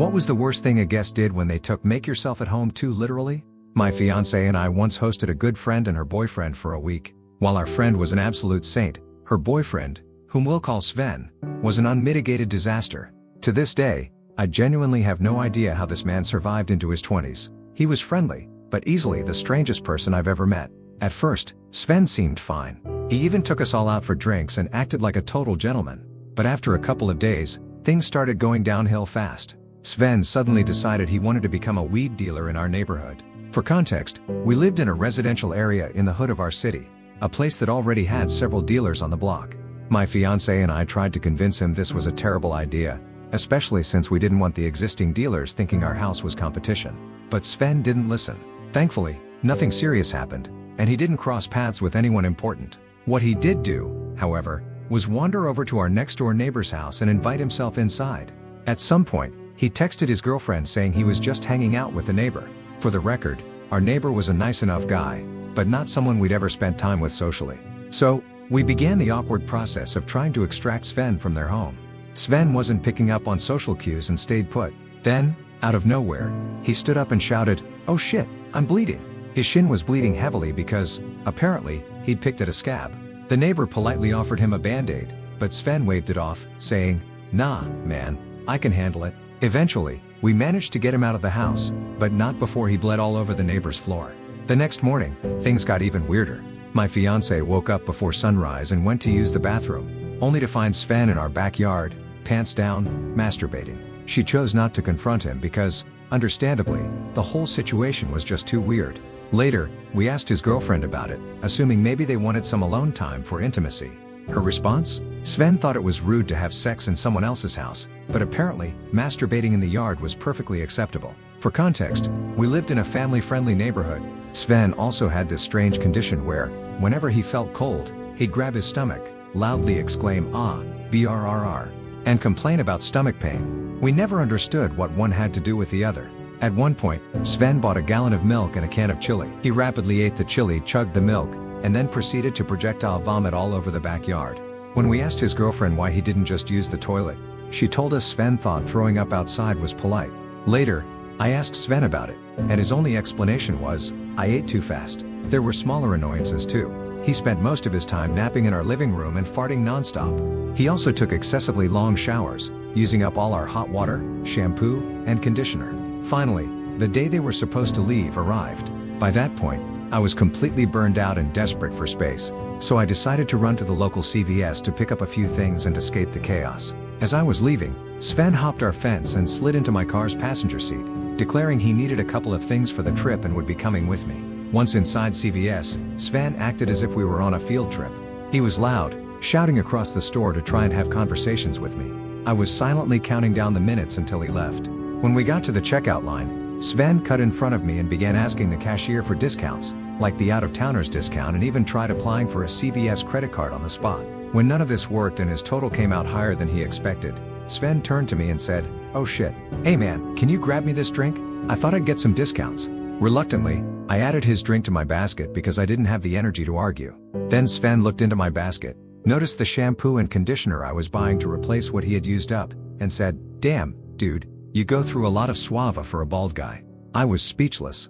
What was the worst thing a guest did when they took make yourself at home too literally? My fiancée and I once hosted a good friend and her boyfriend for a week. While our friend was an absolute saint, her boyfriend, whom we'll call Sven, was an unmitigated disaster. To this day, I genuinely have no idea how this man survived into his 20s. He was friendly, but easily the strangest person I've ever met. At first, Sven seemed fine. He even took us all out for drinks and acted like a total gentleman. But after a couple of days, things started going downhill fast. Sven suddenly decided he wanted to become a weed dealer in our neighborhood. For context, we lived in a residential area in the hood of our city, a place that already had several dealers on the block. My fiancée and I tried to convince him this was a terrible idea, especially since we didn't want the existing dealers thinking our house was competition. But Sven didn't listen. Thankfully, nothing serious happened, and he didn't cross paths with anyone important. What he did do, however, was wander over to our next-door neighbor's house and invite himself inside. At some point, he texted his girlfriend saying he was just hanging out with the neighbor. For the record, our neighbor was a nice enough guy, but not someone we'd ever spent time with socially. So, we began the awkward process of trying to extract Sven from their home. Sven wasn't picking up on social cues and stayed put. Then, out of nowhere, he stood up and shouted, "Oh shit, I'm bleeding." His shin was bleeding heavily because, apparently, he'd picked at a scab. The neighbor politely offered him a band-aid, but Sven waved it off, saying, "Nah, man, I can handle it." Eventually, we managed to get him out of the house, but not before he bled all over the neighbor's floor. The next morning, things got even weirder. My fiancée woke up before sunrise and went to use the bathroom, only to find Sven in our backyard, pants down, masturbating. She chose not to confront him because, understandably, the whole situation was just too weird. Later, we asked his girlfriend about it, assuming maybe they wanted some alone time for intimacy. Her response? Sven thought it was rude to have sex in someone else's house, but apparently, masturbating in the yard was perfectly acceptable. For context, we lived in a family-friendly neighborhood. Sven also had this strange condition where, whenever he felt cold, he'd grab his stomach, loudly exclaim "ah, brrr," and complain about stomach pain. We never understood what one had to do with the other. At one point, Sven bought a gallon of milk and a can of chili. He rapidly ate the chili, chugged the milk, and then proceeded to projectile vomit all over the backyard. When we asked his girlfriend why he didn't just use the toilet, she told us Sven thought throwing up outside was polite. Later, I asked Sven about it, and his only explanation was, "I ate too fast." There were smaller annoyances too. He spent most of his time napping in our living room and farting nonstop. He also took excessively long showers, using up all our hot water, shampoo, and conditioner. Finally, the day they were supposed to leave arrived. By that point, I was completely burned out and desperate for space, so I decided to run to the local CVS to pick up a few things and escape the chaos. As I was leaving, Sven hopped our fence and slid into my car's passenger seat, declaring he needed a couple of things for the trip and would be coming with me. Once inside CVS, Sven acted as if we were on a field trip. He was loud, shouting across the store to try and have conversations with me. I was silently counting down the minutes until he left. When we got to the checkout line, Sven cut in front of me and began asking the cashier for discounts, like the out-of-towners discount, and even tried applying for a CVS credit card on the spot. When none of this worked and his total came out higher than he expected, Sven turned to me and said, "Oh shit. Hey man, can you grab me this drink? I thought I'd get some discounts." Reluctantly, I added his drink to my basket because I didn't have the energy to argue. Then Sven looked into my basket, noticed the shampoo and conditioner I was buying to replace what he had used up, and said, "Damn, dude, you go through a lot of suave for a bald guy." I was speechless.